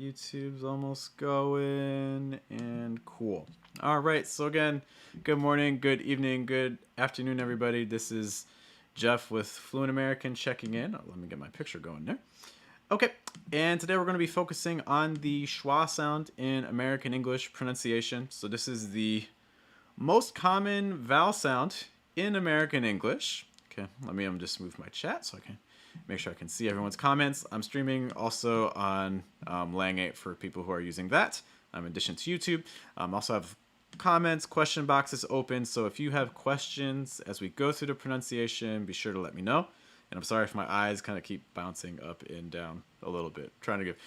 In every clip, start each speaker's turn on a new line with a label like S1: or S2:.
S1: YouTube's almost going, and cool. All right, so again, good morning, good evening, good afternoon, everybody. This is Jeff with Fluent American checking in. Oh, let me get my picture going there. Okay, and today we're going to be focusing on the schwa sound in American English pronunciation. So this is the most common vowel sound in American English. Okay, let me just move my chat so I can make sure I can see everyone's comments. I'm streaming also on Lang8 for people who are using that, in addition to YouTube. Also have comments, question boxes open, so if you have questions as we go through the pronunciation, be sure to let me know. And I'm sorry if my eyes kind of keep bouncing up and down a little bit. Trying to give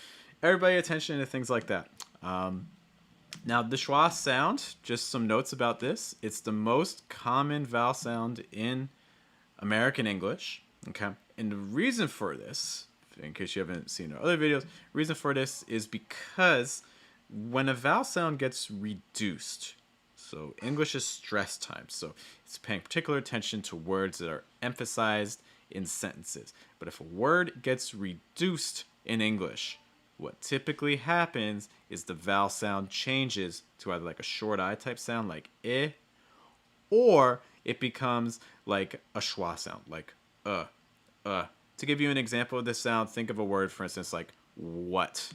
S1: everybody attention to things like that. Now, the schwa sound, just some notes about this. It's the most common vowel sound in American English. Okay, and the reason for this, in case you haven't seen our other videos, reason for this is because when a vowel sound gets reduced, so English is stress time, so it's paying particular attention to words that are emphasized in sentences. But if a word gets reduced in English, what typically happens is the vowel sound changes to either like a short I type sound like I, or it becomes like a schwa sound, like To give you an example of this sound, think of a word, for instance, like what.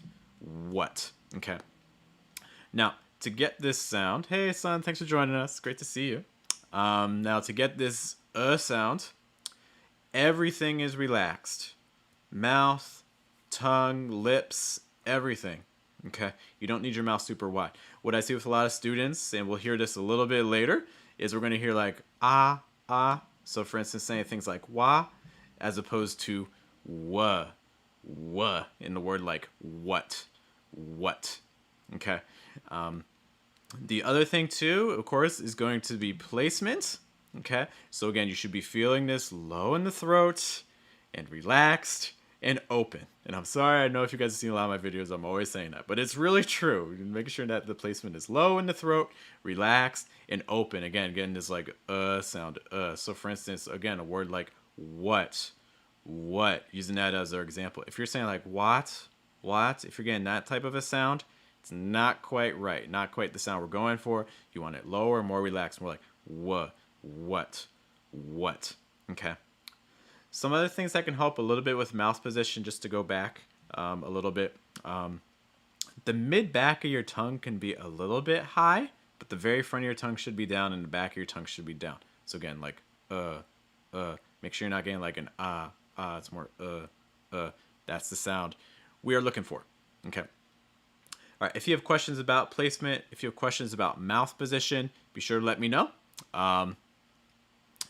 S1: Okay. Now, to get this sound, hey son, thanks for joining us. Great to see you. Now, to get this sound, everything is relaxed. Mouth, tongue, lips, everything. Okay. You don't need your mouth super wide. What I see with a lot of students, and we'll hear this a little bit later, is we're going to hear like ah. So, for instance, saying things like wah, as opposed to wha in the word like what. Okay. The other thing too, of course, is going to be placement. Okay. So again, you should be feeling this low in the throat and relaxed and open. And I'm sorry, I know if you guys have seen a lot of my videos, I'm always saying that, but it's really true. Making sure that the placement is low in the throat, relaxed, and open. Again, getting this like sound. So for instance, again, a word like what, using that as our example. If you're saying like what, if you're getting that type of a sound, it's not quite right. Not quite the sound we're going for. You want it lower, more relaxed, more like what. Okay. Some other things that can help a little bit with mouth position, just to go back a little bit. The mid back of your tongue can be a little bit high, but the very front of your tongue should be down and the back of your tongue should be down. So again, like make sure you're not getting like an it's more That's the sound we are looking for. Okay. All right, if you have questions about placement, if you have questions about mouth position, be sure to let me know.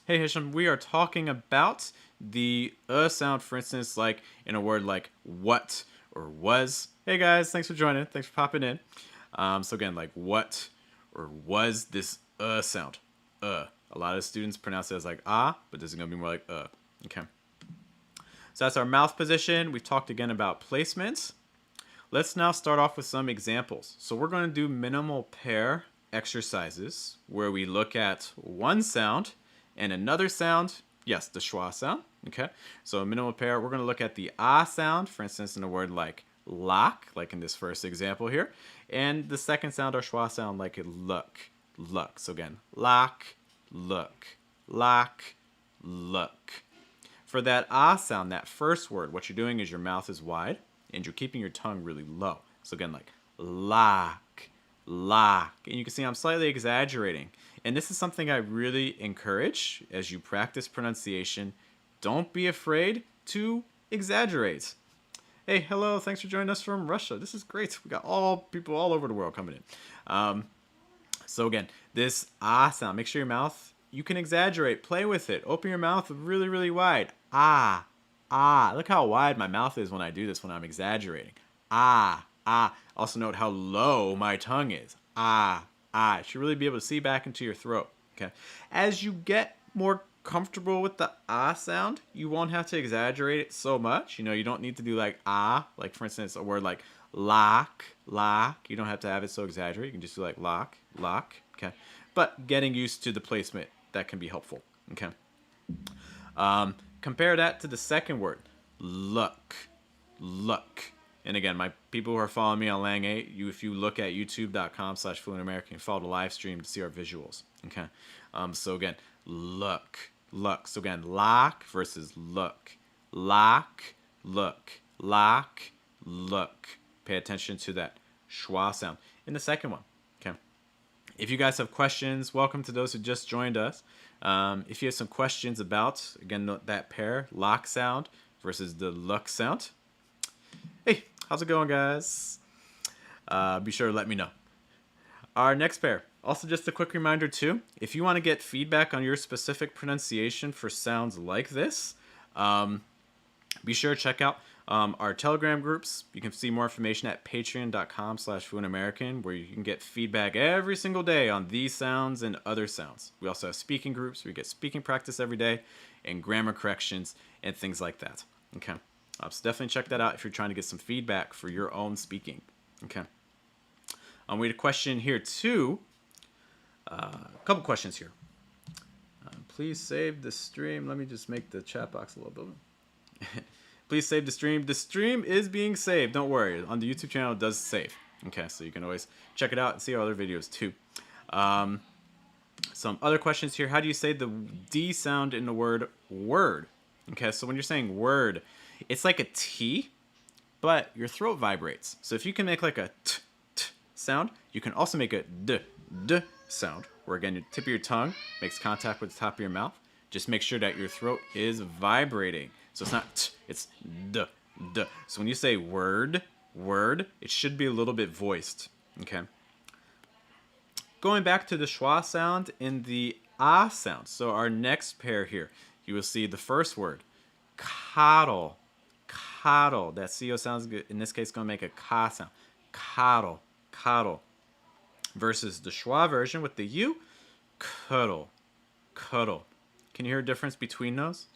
S1: Hey Hisham, we are talking about the sound, for instance, like in a word like what or was. Hey guys, thanks for joining. Thanks for popping in. So again, like what or was, this sound. A lot of students pronounce it as like ah, but this is going to be more like Okay. So that's our mouth position. We've talked again about placements. Let's now start off with some examples. So we're going to do minimal pair exercises where we look at one sound and another sound. Yes, the schwa sound. Okay. So minimal pair, we're going to look at the ah sound, for instance, in a word like lock, like in this first example here. And the second sound, our schwa sound, like look. So again, lock, look. For that ah sound, that first word, what you're doing is your mouth is wide and you're keeping your tongue really low. So again, like lock. And you can see I'm slightly exaggerating. And this is something I really encourage as you practice pronunciation. Don't be afraid to exaggerate. Hey, hello, thanks for joining us from Russia. This is great. We got people all over the world coming in. So again, this ah sound, make sure your mouth, you can exaggerate, play with it. Open your mouth really, really wide. Ah. Look how wide my mouth is when I do this, when I'm exaggerating. Ah. Also note how low my tongue is. Ah. You should really be able to see back into your throat. Okay. As you get more comfortable with the ah sound, you won't have to exaggerate it so much. You know, you don't need to do like ah, like for instance, a word like lock. You don't have to have it so exaggerated. You can just do like lock. Okay. But getting used to the placement, that can be helpful. Okay. Compare that to the second word, look. And again, my people who are following me on Lang 8, if you look at youtube.com/Fluent American, you follow the live stream to see our visuals. Okay. So again, look. So again, lock versus look. Lock, look. Lock, look. Pay attention to that schwa sound. In the second one. Okay. If you guys have questions, welcome to those who just joined us. If you have some questions about, again, that pair, lock sound versus the look sound. Hey, how's it going, guys? Be sure to let me know. Our next pair. Also, just a quick reminder, too. If you want to get feedback on your specific pronunciation for sounds like this, be sure to check out our Telegram groups. You can see more information at patreon.com/FluentAmerican, where you can get feedback every single day on these sounds and other sounds. We also have speaking groups where you get speaking practice every day and grammar corrections and things like that. Okay. So definitely check that out if you're trying to get some feedback for your own speaking. Okay. We had a question here too. A couple questions here. Please save the stream. Let me just make the chat box a little bit. Please save the stream. The stream is being saved. Don't worry. On the YouTube channel, it does save. Okay, so you can always check it out and see our other videos too. Some other questions here. How do you say the D sound in the word word? Okay, so when you're saying word, it's like a T, but your throat vibrates. So if you can make like a t, t sound, you can also make a d, d sound, where again, the tip of your tongue makes contact with the top of your mouth. Just make sure that your throat is vibrating. So it's not t, it's d, d. So when you say word, word, it should be a little bit voiced. Okay. Going back to the schwa sound in the ah sound. So our next pair here, you will see the first word, coddle. Coddle. That CO sounds good. In this case, it's going to make a ka sound. Coddle. Coddle. Versus the schwa version with the U, cuddle. Cuddle. Can you hear a difference between those?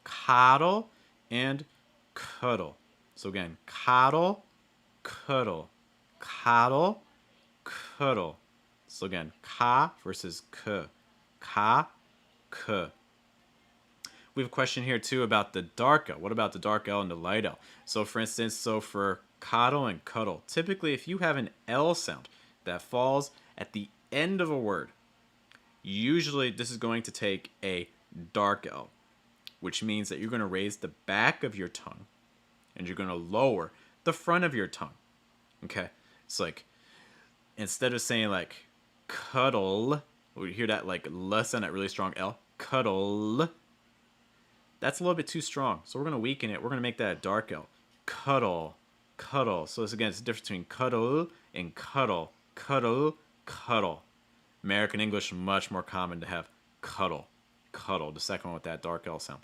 S1: Coddle and cuddle. So again, coddle, cuddle. Coddle, cuddle. So again, ka versus k. Ka, k. We have a question here too about the dark L. What about the dark L and the light L? So for instance, for coddle and cuddle, typically if you have an L sound that falls at the end of a word, usually this is going to take a dark L, which means that you're going to raise the back of your tongue and you're going to lower the front of your tongue. Okay? It's like, instead of saying like cuddle, we hear that like L sound, that really strong L, cuddle. That's a little bit too strong. So we're going to weaken it. We're going to make that a dark L. Cuddle. Cuddle. So it's, again, it's the difference between cuddle and cuddle. Cuddle. Cuddle. American English, much more common to have cuddle. Cuddle. The second one with that dark L sound.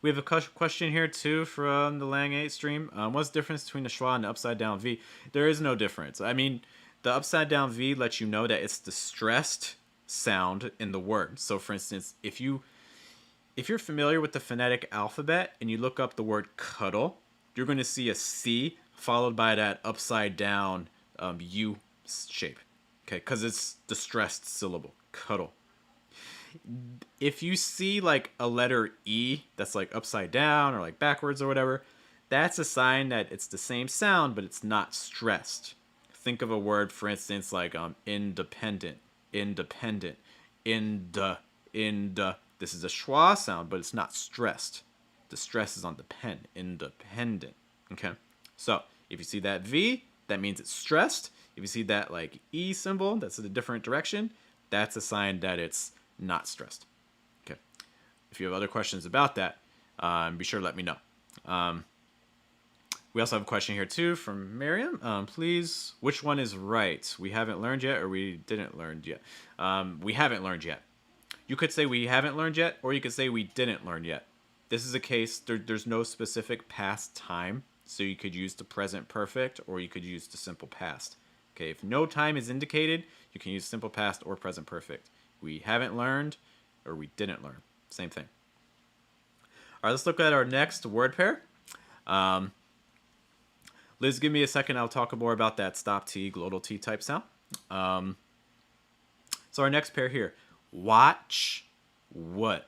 S1: We have a question here too from the Lang 8 stream. What's the difference between the schwa and the upside down V? There is no difference. I mean, the upside down V lets you know that it's the stressed sound in the word. So for instance, if you're familiar with the phonetic alphabet and you look up the word cuddle, you're going to see a C followed by that upside down U shape. Okay, because it's the stressed syllable, cuddle. If you see like a letter E that's like upside down or like backwards or whatever, that's a sign that it's the same sound, but it's not stressed. Think of a word, for instance, like independent, independent, This is a schwa sound, but it's not stressed. The stress is on the pen, independent. Okay, so if you see that V, that means it's stressed. If you see that like E symbol, that's in a different direction, that's a sign that it's not stressed. Okay. If you have other questions about that, be sure to let me know. We also have a question here too from Miriam. Please, which one is right? We haven't learned yet, or we didn't learn yet? We haven't learned yet. You could say we haven't learned yet, or you could say we didn't learn yet. This is a case, there's no specific past time, so you could use the present perfect, or you could use the simple past. Okay, if no time is indicated, you can use simple past or present perfect. We haven't learned, or we didn't learn. Same thing. All right, let's look at our next word pair. Liz, give me a second. I'll talk more about that stop T, glottal T type sound. So our next pair here. Watch what?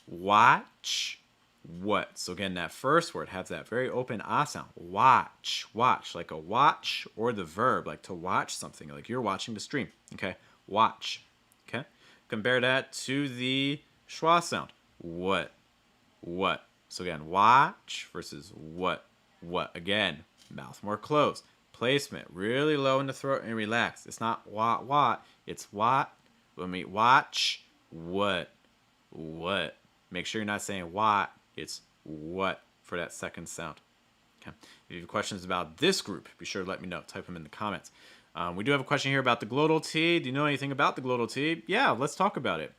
S1: Watch what. So again, that first word has that very open ah sound. Watch, watch, like a watch, or the verb, like to watch something, like you're watching the stream. Okay, watch. Okay, compare that to the schwa sound. What, what. So again, watch versus what. Again, mouth more closed. Placement really low in the throat and relaxed. It's not what. It's what. When we watch, what. Make sure you're not saying what. It's what for that second sound. Okay. If you have questions about this group, be sure to let me know. Type them in the comments. We do have a question here about the glottal T. Do you know anything about the glottal T? Yeah, let's talk about it.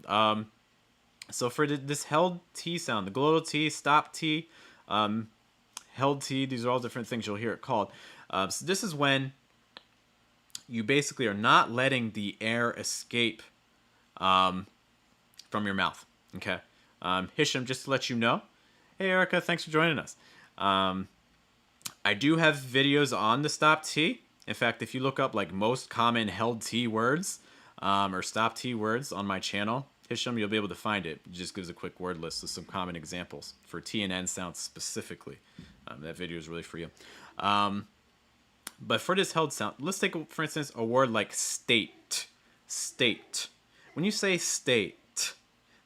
S1: So for this held T sound, the glottal T, stop T, held T, these are all different things you'll hear it called. So this is when you basically are not letting the air escape from your mouth. Okay. Hisham, just to let you know. Hey, Erica, thanks for joining us. I do have videos on the stop T. In fact, if you look up like most common held T words or stop T words on my channel, Hisham, you'll be able to find it. It just gives a quick word list of some common examples for T and N sounds specifically. That video is really for you. But for this held sound, let's take, for instance, a word like state. State. When you say state,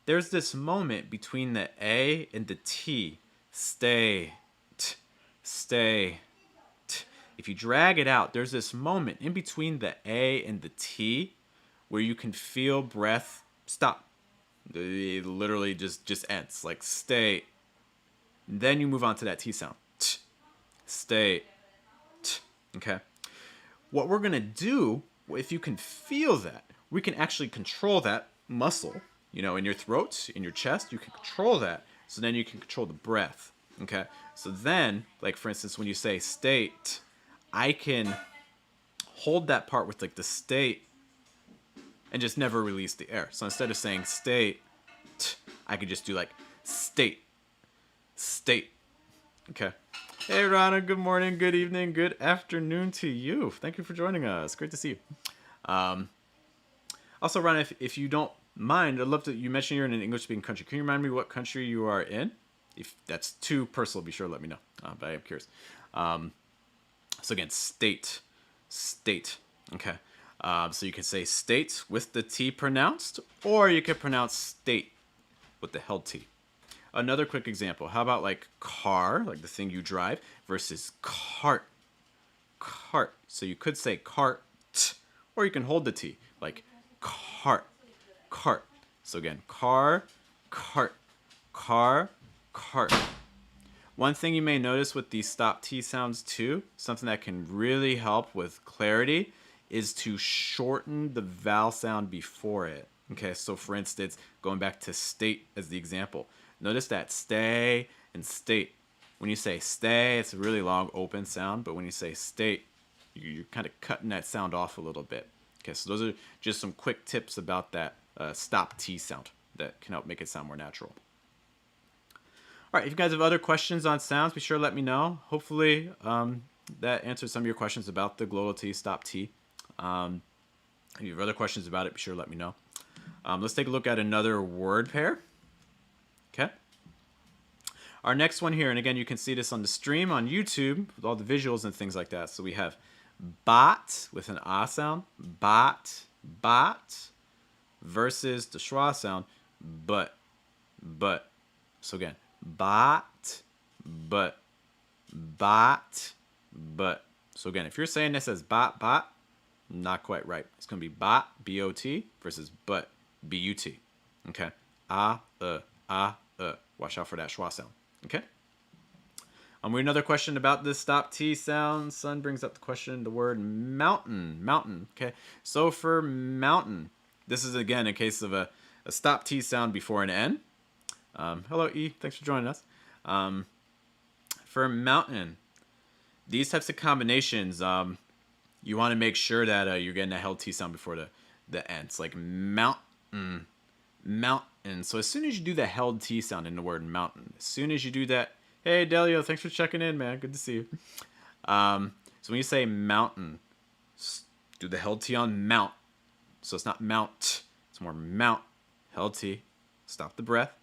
S1: there's this moment between the A and the T. Stay. Stay. If you drag it out, there's this moment in between the A and the T where you can feel breath stop. It literally just ends. Like stay. Then you move on to that T sound. Stay. Okay. What we're going to do, if you can feel that, we can actually control that muscle, you know, in your throat, in your chest. You can control that. So then you can control the breath. Okay. So then, like for instance, when you say state, I can hold that part with like the state and just never release the air. So instead of saying state, I could just do like state. State. Okay. Hey, Rana, good morning, good evening, good afternoon to you. Thank you for joining us. Great to see you. Also, Rana, if you don't mind, I'd love to, you mentioned you're in an English-speaking country. Can you remind me what country you are in? If that's too personal, be sure to let me know. But I am curious. So again, state. State. Okay. So you can say state with the T pronounced, or you could pronounce state with the held T. Another quick example. How about like car, like the thing you drive, versus cart. Cart. So you could say cart, or you can hold the T, like cart. Cart. So again, car, cart. Car, cart. One thing you may notice with these stop T sounds too, something that can really help with clarity, is to shorten the vowel sound before it. Okay, so for instance, going back to state as the example, notice that stay and state. When you say stay, it's a really long open sound, but when you say state, you're kind of cutting that sound off a little bit. Okay, so those are just some quick tips about that stop T sound that can help make it sound more natural. All right, if you guys have other questions on sounds, be sure to let me know. Hopefully that answers some of your questions about the glottal T, stop T. If you have other questions about it, be sure to let me know. Let's take a look at another word pair. Okay. Our next one here, and again, you can see this on the stream on YouTube with all the visuals and things like that. So we have bot with an ah sound, bot, versus the schwa sound, but. So again, bot. So again, if you're saying this as bot, not quite right. It's going to be bot, B-O-T, versus but, B-U-T. Okay? Watch out for that schwa sound. Okay? We have another question about this stop T sound. Sun brings up the question, the word mountain. Mountain. Okay? So for mountain, this is again a case of a stop T sound before an N. Hello, E. Thanks for joining us. For mountain, these types of combinations, you want to make sure that you're getting a held T sound before the N. It's like mountain. So as soon as you do the held T sound in the word mountain, as soon as you do that, hey, Delio, thanks for checking in, man. Good to see you. So when you say mountain, do the held T on mount. So it's not mount. It's more mount. Held T. Stop the breath.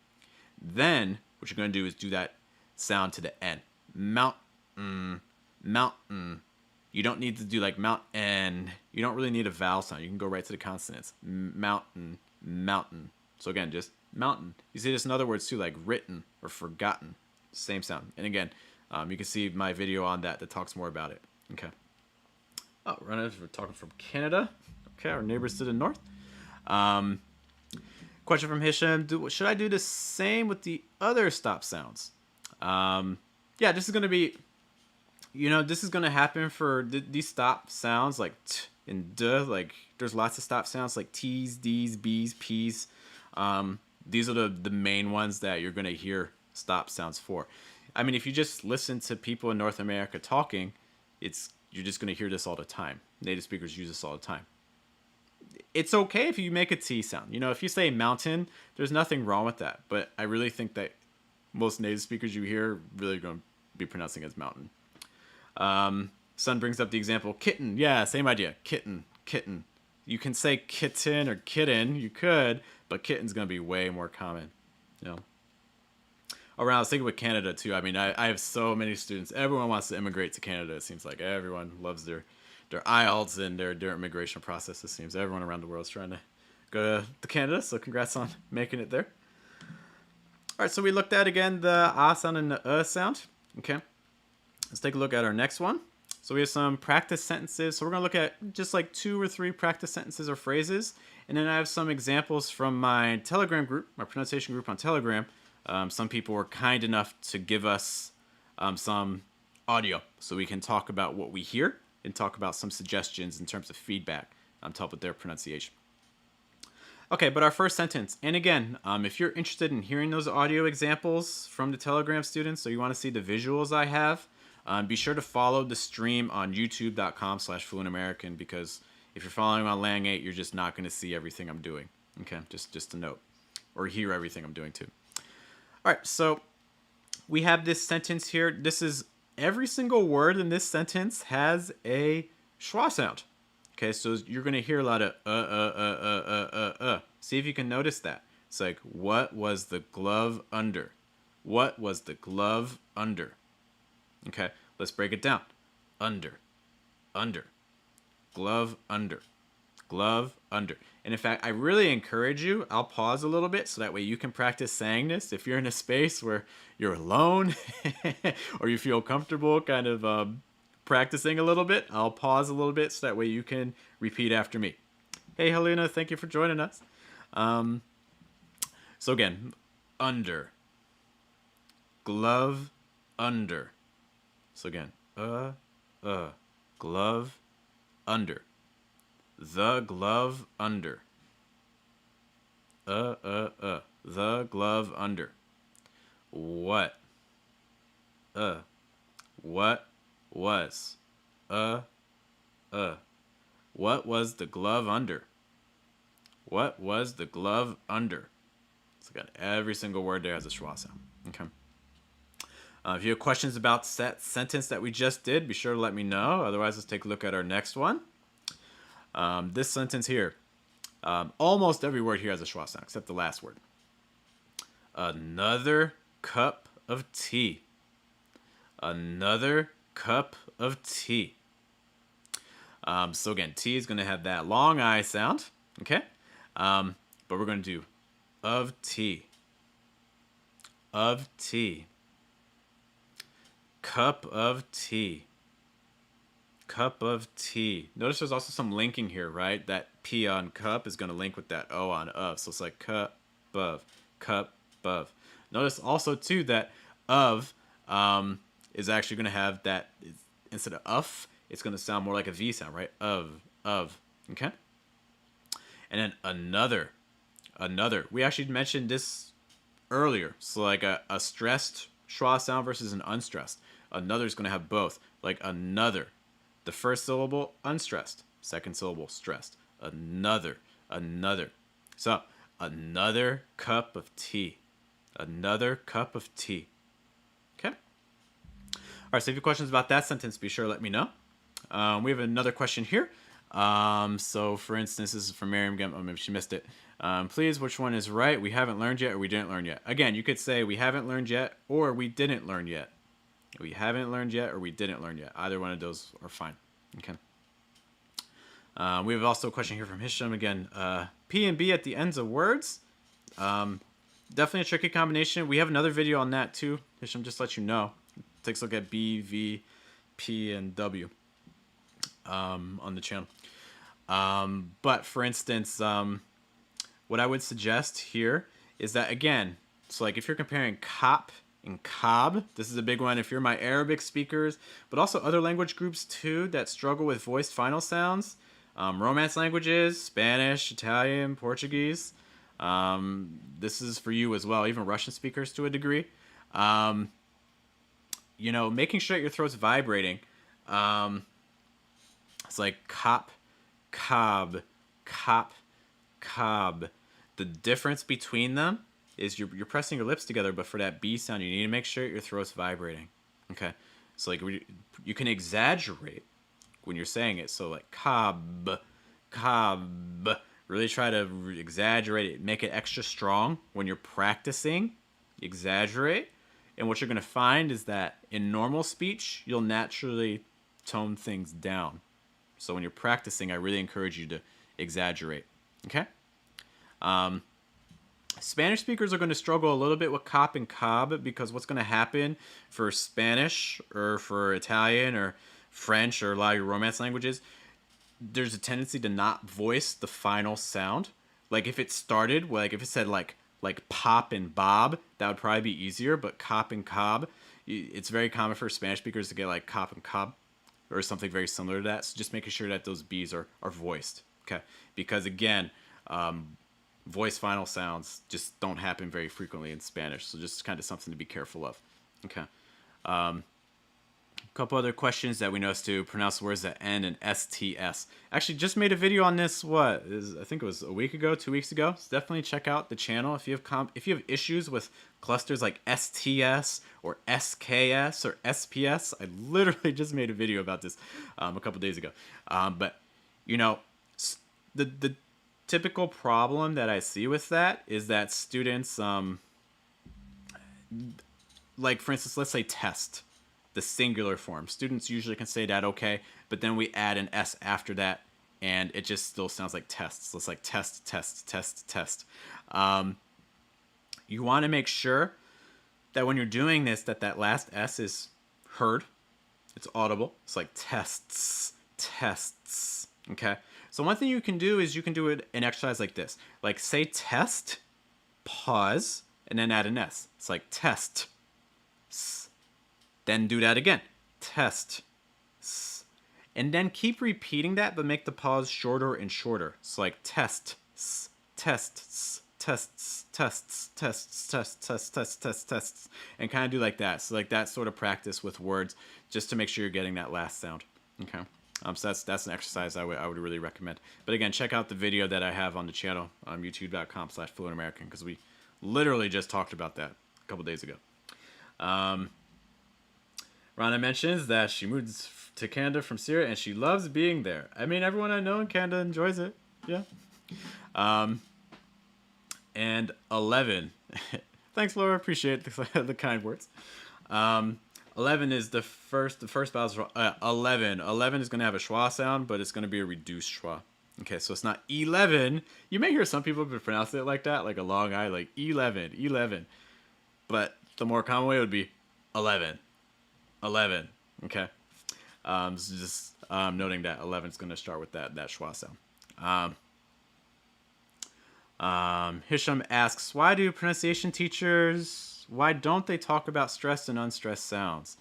S1: Then what you're going to do is do that sound to the N. Mountain, mountain. You don't need to do like mountain. You don't really need a vowel sound. You can go right to the consonants. Mountain, mountain. So again, just mountain. You see this in other words too, like written or forgotten. Same sound. And again, you can see my video on that talks more about it. Okay. Oh, we're talking from Canada. Okay, our neighbors to the north. Question from Hisham. Should I do the same with the other stop sounds? Yeah, this is going to be, this is going to happen for these stop sounds like t and d. Like, there's lots of stop sounds like t's, d's, b's, p's. These are the main ones that you're going to hear stop sounds for. I mean, if you just listen to people in North America talking, you're just going to hear this all the time. Native speakers use this all the time. It's okay if you make a T sound. If you say mountain, there's nothing wrong with that. But I really think that most native speakers you hear really going to be pronouncing it as mountain. Son brings up the example kitten. Yeah, same idea. Kitten, kitten. You can say kitten or kitten. You could, but kitten's going to be way more common. Around, I was thinking with Canada too. I mean, I have so many students. Everyone wants to immigrate to Canada. It seems like everyone loves their IELTS and their immigration process. It seems everyone around the world is trying to go to Canada. So congrats on making it there. All right, so we looked at again the ah sound and the sound. Okay, let's take a look at our next one. So we have some practice sentences. So we're gonna look at just like 2 or 3 practice sentences or phrases, and then I have some examples from my Telegram group, my pronunciation group on Telegram. Some people were kind enough to give us some audio so we can talk about what we hear and talk about some suggestions in terms of feedback to help with their pronunciation. Okay, but our first sentence, and again, if you're interested in hearing those audio examples from the Telegram students, so you want to see the visuals I have, be sure to follow the stream on youtube.com/fluentamerican, because if you're following on Lang 8, you're just not going to see everything I'm doing. Okay, just a note, or hear everything I'm doing too. All right, so we have this sentence here. This is every single word in this sentence has a schwa sound. Okay, so you're going to hear a lot of See if you can notice that. It's like, what was the glove under? What was the glove under? Okay, let's break it down. Under, under, glove under, glove under. And in fact, I really encourage you, I'll pause a little bit so that way you can practice saying this. If you're in a space where you're alone or you feel comfortable kind of practicing a little bit, I'll pause a little bit so that way you can repeat after me. Hey, Helena, thank you for joining us. So again, under, glove under. So again, glove under. The glove under. The glove under. What? What was? What was the glove under? What was the glove under? So got every single word there has a schwa sound. Okay. If you have questions about that sentence that we just did, be sure to let me know. Otherwise, let's take a look at our next one. This sentence here, almost every word here has a schwa sound, except the last word. Another cup of tea. Another cup of tea. So again, T is going to have that long I sound, okay? But we're going to do of tea. Of tea. Cup of tea. Cup of tea. Notice there's also some linking here, right? That P on cup is going to link with that O on of. So it's like cup of, cup of. Notice also too that of is actually going to have that, instead of, it's going to sound more like a V sound, right? Of, okay? And then another. We actually mentioned this earlier. So like a stressed schwa sound versus an unstressed. Another is going to have both. Like another. The first syllable, unstressed. Second syllable, stressed. Another. So, another cup of tea. Another cup of tea. Okay? All right, so if you have questions about that sentence, be sure to let me know. We have another question here. So, for instance, this is from Miriam again. Oh, maybe she missed it. Please, which one is right? We haven't learned yet or we didn't learn yet. Again, you could say we haven't learned yet or we didn't learn yet. We haven't learned yet or we didn't learn yet. Either one of those are fine. Okay. We have also a question here from Hisham again. P and B at the ends of words. Definitely a tricky combination. We have another video on that too. Hisham, just let you know. Takes a look at B, V, P, and W on the channel. But for instance, what I would suggest here is that, again, so like if you're comparing cop and cob, this is a big one if you're my Arabic speakers, but also other language groups too that struggle with voiced final sounds. Romance languages, Spanish, Italian, Portuguese. This is for you as well, even Russian speakers to a degree. You know, making sure that your throat's vibrating. It's like cop, cob, cop, cob. The difference between them is you're pressing your lips together, but for that B sound, you need to make sure your throat's vibrating. Okay, so like you can exaggerate when you're saying it. So like cob, cob. Really try to exaggerate it, make it extra strong when you're practicing. Exaggerate, and what you're going to find is that in normal speech, you'll naturally tone things down. So when you're practicing, I really encourage you to exaggerate. Okay. Spanish speakers are going to struggle a little bit with cop and cob because what's going to happen for Spanish or for Italian or French or a lot of your Romance languages, there's a tendency to not voice the final sound. Like if it started, like if it said like pop and bob, that would probably be easier. But cop and cob, it's very common for Spanish speakers to get like cop and cob or something very similar to that. So just making sure that those B's are voiced. Okay, because again, voice final sounds just don't happen very frequently in Spanish. So just kind of something to be careful of. Okay. A couple other questions that we know is to pronounce words that end in STS. Actually, just made a video on this. I think it was a week ago, 2 weeks ago. So definitely check out the channel if you have issues with clusters like STS or SKS or SPS. I literally just made a video about this a couple days ago. But you know, the typical problem that I see with that is that students, like for instance, let's say test. The singular form. Students usually can say that okay, but then we add an S after that, and it just still sounds like tests. So it's like test, test, test, test. You want to make sure that when you're doing this, that last S is heard. It's audible. It's like tests, tests. Okay? So one thing you can do is you can do an exercise like this. Like say test, pause, and then add an S. It's like test, then do that again. Test. And then keep repeating that, but make the pause shorter and shorter. It's like test. Tests. Tests. Tests. Tests. Tests. Tests. Tests. Tests. Tests. And kind of do like that. So like that sort of practice with words just to make sure you're getting that last sound. Okay. So that's an exercise I would really recommend. But again, check out the video that I have on the channel on youtube.com/fluentamerican because we literally just talked about that a couple days ago. Rana mentions that she moved to Canada from Syria and she loves being there. I mean, everyone I know in Canada enjoys it. Yeah. And 11. Thanks, Laura. Appreciate the kind words. 11 is the first vowel. 11. 11 is going to have a schwa sound, but it's going to be a reduced schwa. Okay, so it's not 11. You may hear some people pronounce it like that, like a long I, like 11, 11. But the more common way would be 11. 11. Okay. So just noting that 11 is going to start with that schwa sound. Hisham asks, why do pronunciation teachers, why don't they talk about stressed and unstressed sounds?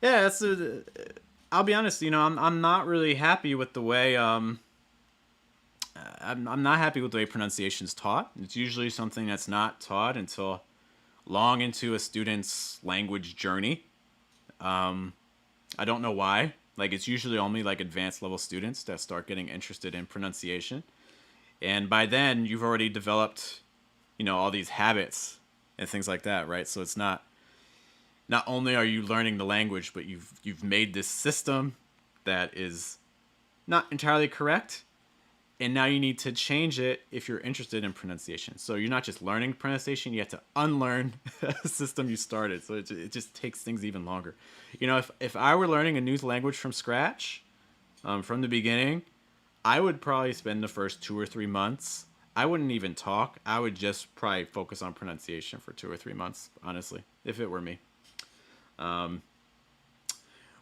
S1: Yeah, I'll be honest, you know, I'm not really happy with the way I'm not happy with the way pronunciation is taught. It's usually something that's not taught until long into a student's language journey. I don't know why. Like, it's usually only like advanced level students that start getting interested in pronunciation. And by then, you've already developed, you know, all these habits and things like that, right? So it's not only are you learning the language, but you've made this system that is not entirely correct. And now you need to change it if you're interested in pronunciation. So you're not just learning pronunciation, you have to unlearn a system you started. So it just takes things even longer. If I were learning a new language from scratch, from the beginning, I would probably spend the first 2 or 3 months. I wouldn't even talk. I would just probably focus on pronunciation for 2 or 3 months, honestly, if it were me. We have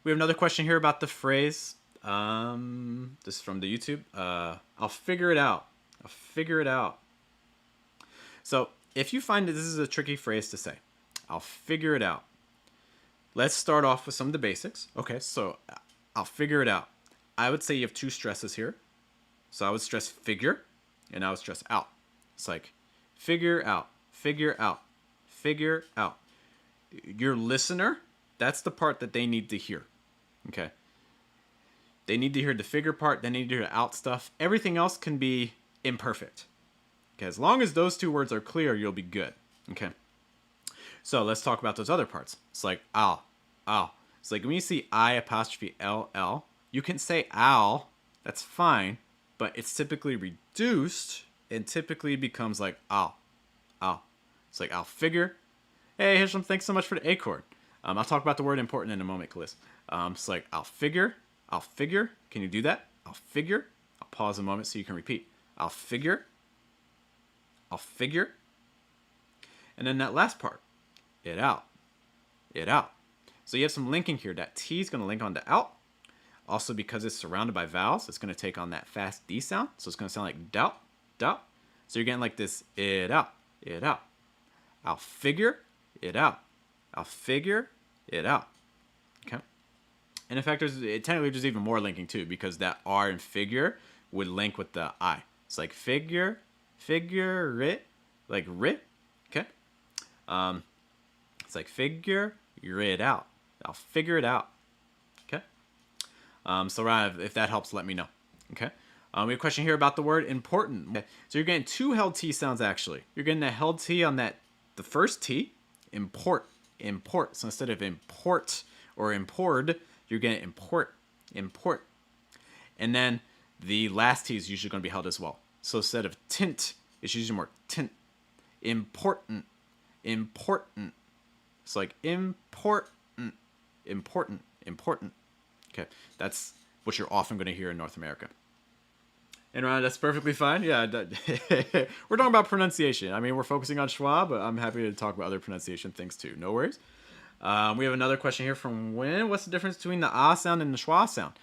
S1: another question here about the phrase. This is from the YouTube. I'll figure it out. I'll figure it out. So if you find that this is a tricky phrase to say, I'll figure it out. Let's start off with some of the basics. Okay, so I'll figure it out. I would say you have 2 stresses here. So I would stress figure, and I would stress out. It's like figure out, figure out, figure out. Your listener, that's the part that they need to hear. Okay. They need to hear the figure part. They need to hear the out stuff. Everything else can be imperfect. Okay. As long as those 2 words are clear, you'll be good. Okay. So let's talk about those other parts. It's like ow, ow. It's like when you see I apostrophe L, you can say ow. That's fine. But it's typically reduced and typically becomes like ow, ow. It's like I'll figure. Hey, Hisham, thanks so much for the A chord. I'll talk about the word important in a moment, Kalis. It's like I'll figure. I'll figure. Can you do that? I'll figure. I'll pause a moment so you can repeat. I'll figure. I'll figure. And then that last part, it out. It out. So you have some linking here. That T is going to link on to out. Also, because it's surrounded by vowels, it's going to take on that fast D sound. So it's going to sound like doubt, doubt. So you're getting like this, it out, it out. I'll figure it out. I'll figure it out. Okay. And in fact, technically there's even more linking too, because that R in figure would link with the I. It's like figure, figure it, like rit. Okay. It's like figure it out. I'll figure it out. Okay. So Ryan, if that helps, let me know. Okay. We have a question here about the word important. Okay. So you're getting 2 held T sounds actually. You're getting a held T on that, the first T, import, import. So instead of import or import, you're getting import, import. And then the last T is usually going to be held as well. So instead of tint, it's usually more tint. Important, important. It's like important, important, important. Okay, that's what you're often going to hear in North America. And Ryan, that's perfectly fine. Yeah, we're talking about pronunciation. I mean, we're focusing on Schwa, but I'm happy to talk about other pronunciation things too. No worries. We have another question here from Win. What's the difference between the ah sound and the schwa sound?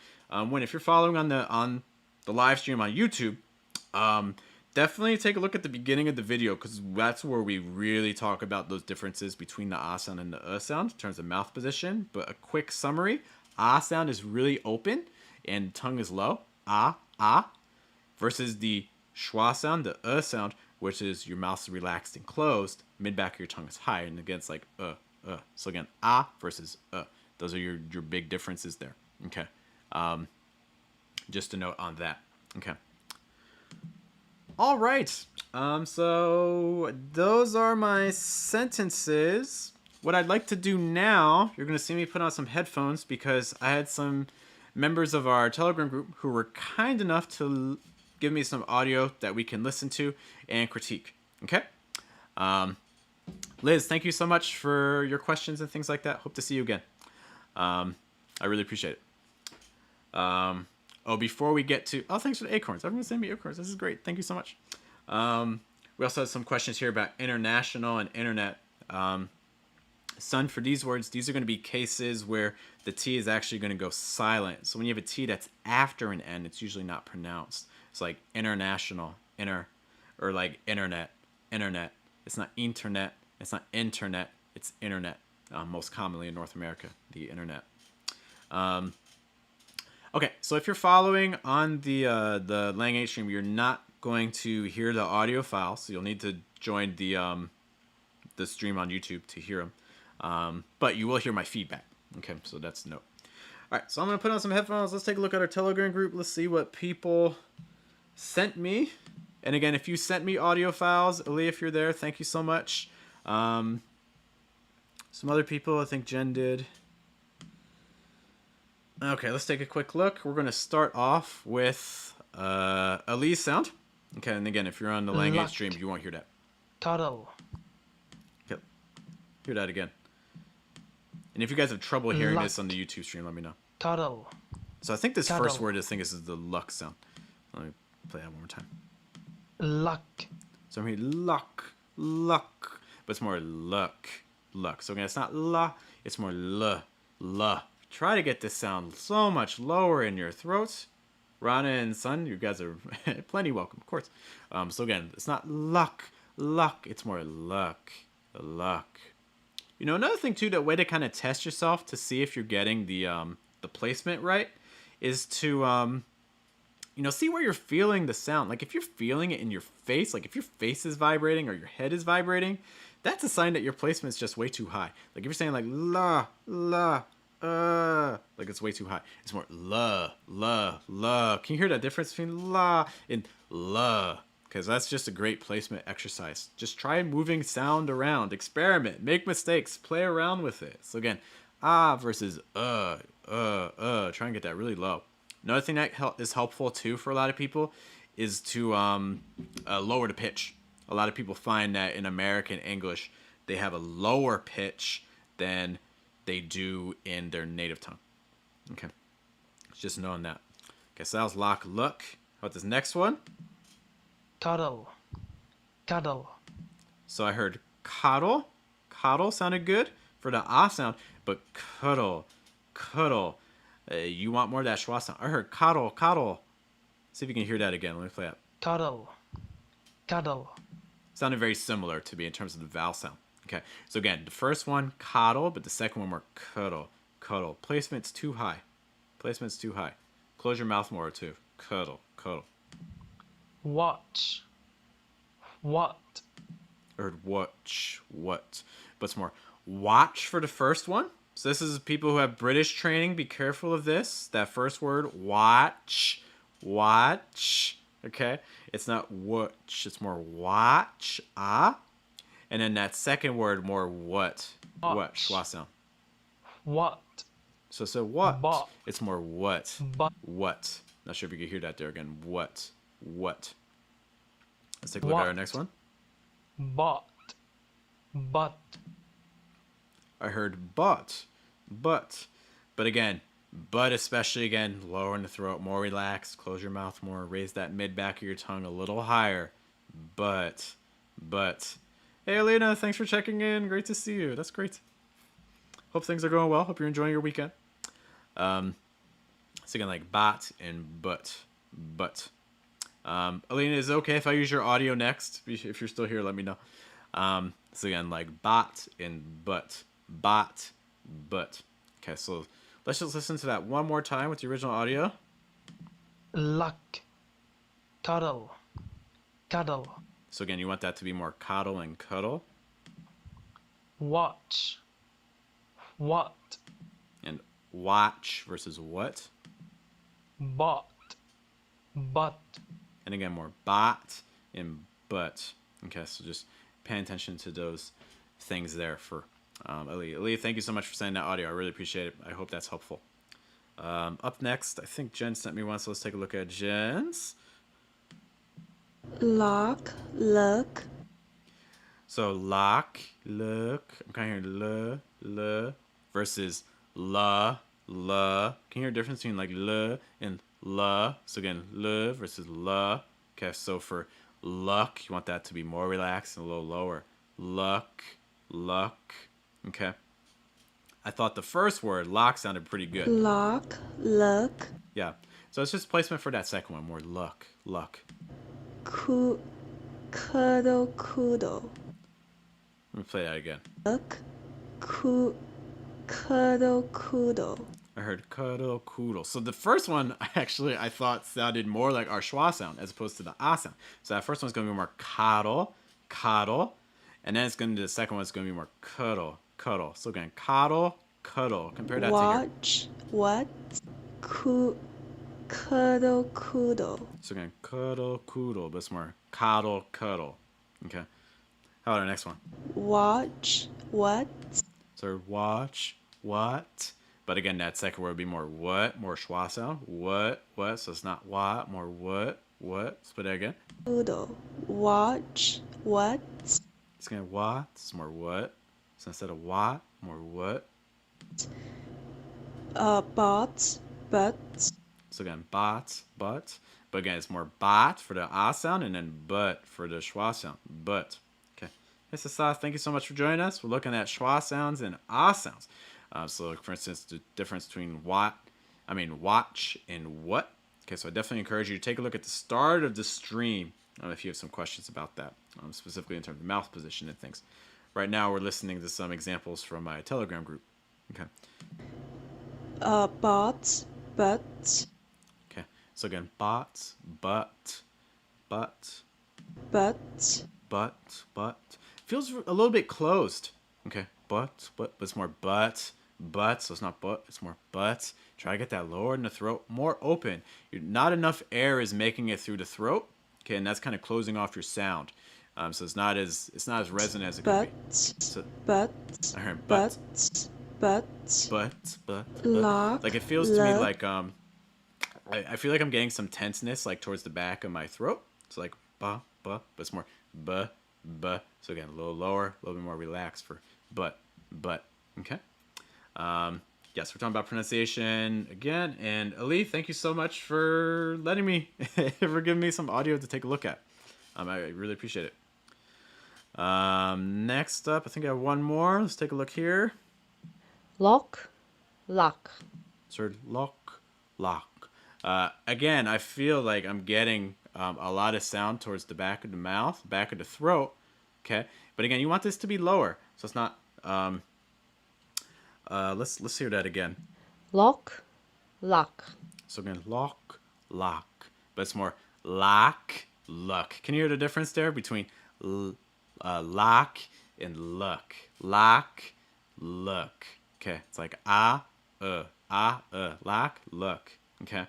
S1: Win, if you're following on the live stream on YouTube, definitely take a look at the beginning of the video, because that's where we really talk about those differences between the ah sound and the sound in terms of mouth position. But a quick summary: ah sound is really open and tongue is low. Ah, ah. Versus the schwa sound, the sound, which is your mouth is relaxed and closed, mid back of your tongue is high, and again it's like So again, ah versus those are your big differences there. Okay, just a note on that. Okay. All right. So those are my sentences. What I'd like to do now, you're gonna see me put on some headphones because I had some members of our Telegram group who were kind enough to give me some audio that we can listen to and critique. Okay. Liz, thank you so much for your questions and things like that. Hope to see you again. I really appreciate it. Before we get to... thanks for the acorns. Everyone send me acorns. This is great. Thank you so much. We also have some questions here about international and internet. Son, for these words, these are going to be cases where the T is actually going to go silent. So when you have a T that's after an N, it's usually not pronounced. It's like international, or like internet, internet. It's not internet. It's not internet. It's internet. Most commonly in North America, the internet. Okay, so if you're following on the Lang 8 stream, you're not going to hear the audio file, so you'll need to join the stream on YouTube to hear them. But you will hear my feedback. Okay, so that's a note. All right, so I'm going to put on some headphones. Let's take a look at our Telegram group. Let's see what people sent me. And again, if you sent me audio files, Ali, if you're there, thank you so much. Some other people, I think Jen did. Okay, let's take a quick look. We're going to start off with a Lee sound. Okay, and again, if you're on the language stream, you won't hear that.
S2: Turtle.
S1: Okay, hear that again. And if you guys have trouble hearing this on the YouTube stream, let me know.
S2: Turtle.
S1: So I think this first word, this is the luck sound. Let me play that one more time.
S2: Luck.
S1: So I'm hearing luck, luck, but it's more luck, luck. So again, it's not la, it's more la. Try to get this sound so much lower in your throat. Rana and Sun, you guys are plenty welcome, of course. So again, it's not luck, it's more luck. You know, another thing too, the way to kind of test yourself to see if you're getting the placement right is to you know, see where you're feeling the sound. Like if you're feeling it in your face, like if your face is vibrating or your head is vibrating, that's a sign that your placement is just way too high. Like if you're saying like la, like it's way too high. It's more la. Can you hear that difference between la and la? Because that's just a great placement exercise. Just try moving sound around. Experiment. Make mistakes. Play around with it. So again, ah versus Try and get that really low. Another thing that is helpful too for a lot of people is to lower the pitch. A lot of people find that in American English, they have a lower pitch than they do in their native tongue. Okay. Just knowing that. Okay, so that was lock, look. How about this next one?
S2: Cuddle.
S1: So I heard coddle. Coddle sounded good for the ah sound, but cuddle. You want more of that schwa sound. I heard coddle. See if you can hear that again. Let me play it.
S2: Cuddle.
S1: Sounded very similar to me in terms of the vowel sound. Okay, so again, the first one, coddle, but the second one more cuddle. Placement's too high. Close your mouth more too. Cuddle.
S2: Watch. What?
S1: I heard watch. But it's more watch for the first one. So this is people who have British training. Be careful of this. That first word, watch. Okay, it's not watch. It's more watch. Ah. And then that second word, more what? What? Schwa sound.
S2: What?
S1: So what?
S2: But.
S1: It's more what?
S2: But.
S1: What? Not sure if you can hear that there again. What? Let's take a look at our next one.
S2: But.
S1: I heard but. But again, but especially again, lower in the throat, more relaxed, close your mouth more, raise that mid back of your tongue a little higher. But. Hey, Elena, thanks for checking in. Great to see you. That's great. Hope things are going well. Hope you're enjoying your weekend. So again, like bat and but. Elena, is it okay if I use your audio next? If you're still here, let me know. So again, like bat and but. Okay, so let's just listen to that one more time with the original audio.
S2: Luck. Cuddle.
S1: So again, you want that to be more coddle and cuddle.
S2: Watch. What?
S1: And watch versus what.
S2: But.
S1: And again, more bot and but. Okay, so just pay attention to those things there for Ali, thank you so much for sending that audio. I really appreciate it. I hope that's helpful. Up next, I think Jen sent me one, so let's take a look at Jen's.
S3: Lock, look.
S1: So lock, look. I'm kind of hearing l versus la. Can you hear the difference between like l and la? So again, l versus la. Okay, so for luck, you want that to be more relaxed and a little lower. Luck. Okay. I thought the first word, lock, sounded pretty good.
S3: Lock, look.
S1: Yeah. So it's just placement for that second one, more luck.
S3: Cuddle.
S1: Let me play that again.
S3: Look, cuddle.
S1: I heard cuddle. So the first one, actually, I thought sounded more like our schwa sound as opposed to the ah sound. So that first one's going to be more coddle. And then it's going to be the second one, it's going to be more cuddle. So again, cuddle. Compare that
S3: Watch,
S1: to here.
S3: what? Cuddle.
S1: So again, cuddle, but it's more cuddle. Okay. How about our next one?
S3: Watch, what?
S1: So watch, what? But But again, that second word would be more what, more schwa sound. What. So it's not what, more what. Let's put that again.
S3: Kudo. Watch. What?
S1: It's going to what. It's more what. So instead of what, more what.
S3: But.
S1: So again, but. But again, it's more bat for the ah sound and then but for the schwa sound. But. Okay. Hey, Sasa, thank you so much for joining us. We're looking at schwa sounds and ah sounds. So, for instance, the difference between watch and what. Okay, so I definitely encourage you to take a look at the start of the stream if you have some questions about that, specifically in terms of mouth position and things. Right now, we're listening to some examples from my Telegram group. Okay.
S3: But.
S1: Okay. So again, but. Feels a little bit closed. Okay. But it's more but. So it's not but, it's more but. Try to get that lower in the throat, more open. Not enough air is making it through the throat. Okay, and that's kind of closing off your sound. So it's not as resonant as it could be. So, I heard but. Like it feels to me like I feel like I'm getting some tenseness like towards the back of my throat. It's like but it's more ba. So again, a little lower, a little bit more relaxed for but. Okay. Yes, we're talking about pronunciation again. And Ali, thank you so much for letting me, for giving me some audio to take a look at. I really appreciate it. Next up, I think I have one more. Let's take a look here.
S4: lock.
S1: Sort of lock. Again, I feel like I'm getting a lot of sound towards the back of the mouth, back of the throat. Okay, but again, you want this to be lower, so it's not. Let's hear that again.
S4: Lock.
S1: So again, lock, but it's more lock. Can you hear the difference there between lock and look? Look. Okay, it's like look. Okay,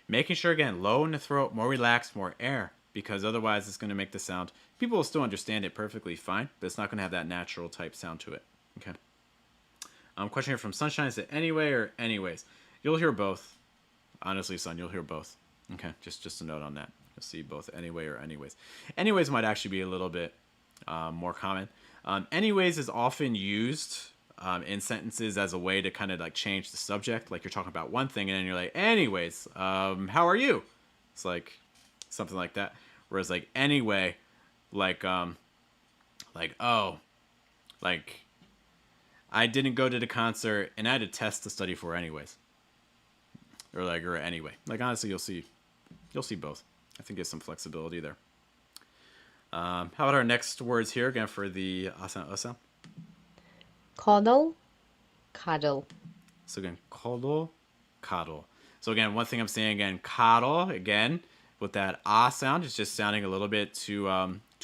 S1: making sure again, low in the throat, more relaxed, more air, because otherwise it's going to make the sound. People will still understand it perfectly fine, but it's not going to have that natural type sound to it. Okay. Question here from Sunshine. Is it anyway or anyways? You'll hear both. Honestly, son, you'll hear both. Okay, just a note on that. You'll see both anyway or anyways. Anyways might actually be a little bit more common. Anyways is often used in sentences as a way to kind of like change the subject. Like you're talking about one thing and then you're like, anyways, how are you? It's like something like that. Whereas like anyway, like I didn't go to the concert and I had a test to study for anyways. Or anyway. Like honestly, you'll see both. I think there's some flexibility there. How about our next words here again for the sound?
S4: Cuddle.
S1: So again, cuddle. So again, one thing I'm saying again, cuddle again with that sound is just sounding a little bit too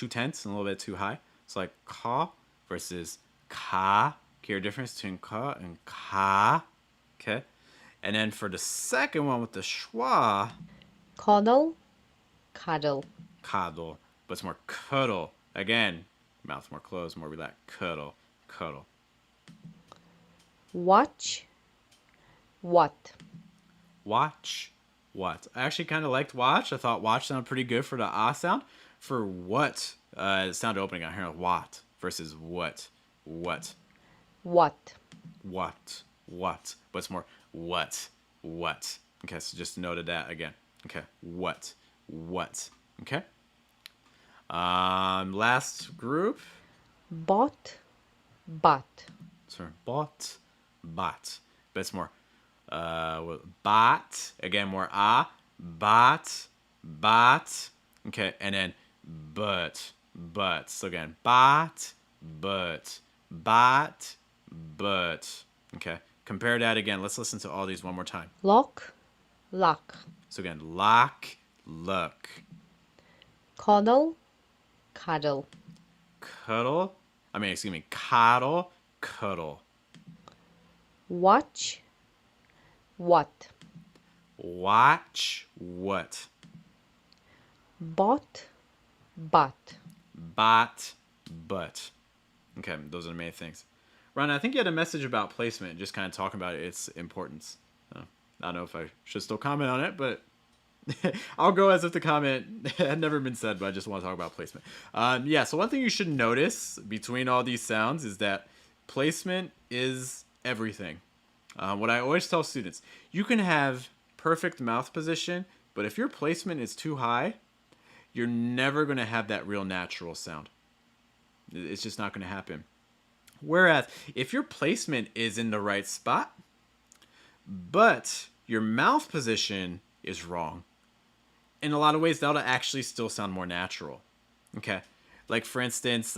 S1: tense and a little bit too high. It's like ka versus ka. Hear difference between ka and ka. Okay. And then for the second one with the schwa,
S4: Cuddle.
S1: But it's more cuddle. Again, mouth more closed, more relaxed. Cuddle.
S4: Watch. What.
S1: I actually kind of liked watch. I thought watch sounded pretty good for the sound. For what, it sounded opening out here. What versus what. But it's more what. Okay, so just noted that again. Okay, what. Okay. Last group.
S4: But.
S1: So but it's more but again, more but. Okay, and then but. So again, but. Okay, compare that again. Let's listen to all these one more time.
S4: Lock.
S1: So again, look.
S4: Cuddle.
S1: Cuddle.
S4: Watch. What.
S1: Watch what.
S4: But.
S1: But. Okay, those are the main things. Ron, I think you had a message about placement, just kind of talking about its importance. I don't know if I should still comment on it, but I'll go as if the comment had never been said, but I just want to talk about placement. Yeah, so one thing you should notice between all these sounds is that placement is everything. What I always tell students, you can have perfect mouth position, but if your placement is too high, you're never going to have that real natural sound. It's just not going to happen. Whereas if your placement is in the right spot, but your mouth position is wrong, in a lot of ways, that'll actually still sound more natural. Okay. Like, for instance,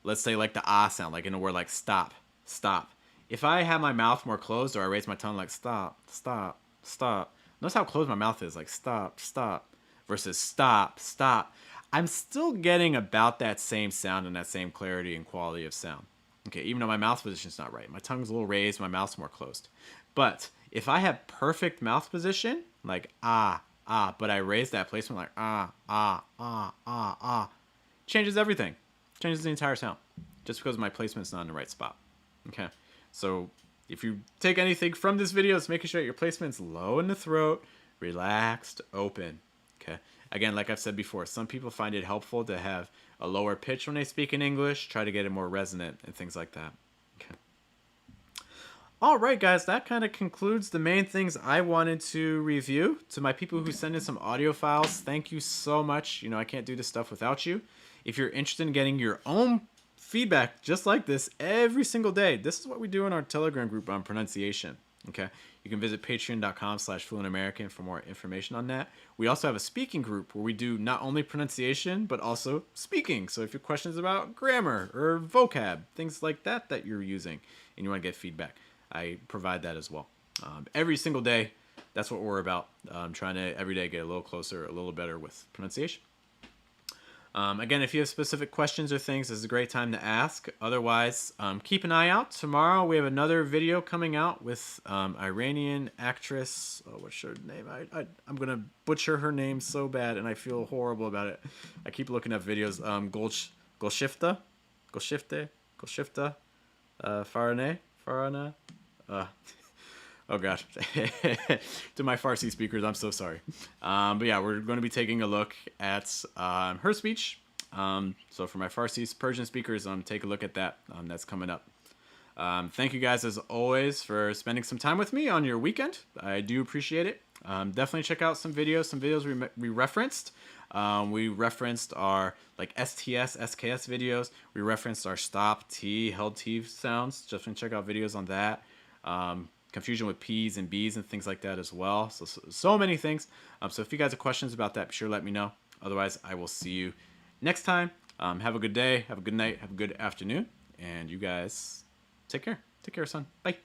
S1: let's say like the ah sound, like in a word like stop, stop. If I have my mouth more closed or I raise my tongue like stop, stop, stop. Notice how closed my mouth is, like stop, stop, versus stop, stop. I'm still getting about that same sound and that same clarity and quality of sound. Okay, even though my mouth position's not right. My tongue's a little raised, my mouth's more closed. But if I have perfect mouth position, like ah, ah, but I raise that placement like ah, ah, ah, ah, ah, changes everything. Changes the entire sound. Just because my placement's not in the right spot. Okay, so if you take anything from this video, it's making sure that your placement's low in the throat, relaxed, open. Okay, again, like I've said before, some people find it helpful to have a lower pitch when they speak in English, try to get it more resonant and things like that. Okay. All right, guys, that kind of concludes the main things I wanted to review. To my people who send in some audio files, thank you so much. You know, I can't do this stuff without you. If you're interested in getting your own feedback just like this every single day, this is what we do in our Telegram group on pronunciation. Okay, you can visit patreon.com/fluentamerican for more information on that. We also have a speaking group where we do not only pronunciation but also speaking. So if your questions about grammar or vocab, things like that that you're using, and you want to get feedback, I provide that as well. Every single day, that's what we're about. Trying to every day get a little closer, a little better with pronunciation. Again, if you have specific questions or things, this is a great time to ask. Otherwise, keep an eye out. Tomorrow we have another video coming out with Iranian actress. Oh, what's her name? I'm going to butcher her name so bad, and I feel horrible about it. I keep looking up videos. Golshifta? Farana? Oh gosh. To my Farsi speakers, I'm so sorry. But yeah, we're going to be taking a look at her speech. So for my Farsi Persian speakers, take a look at that. That's coming up. Thank you guys as always for spending some time with me on your weekend. I do appreciate it. Definitely check out some videos we referenced. We referenced our like STS, SKS videos. We referenced our stop, T, held T sounds. Definitely check out videos on that. Confusion with P's and B's and things like that as well. So many things. So if you guys have questions about that, be sure to let me know. Otherwise, I will see you next time. Have a good day, have a good night, have a good afternoon, and you guys take care. Take care, son. Bye.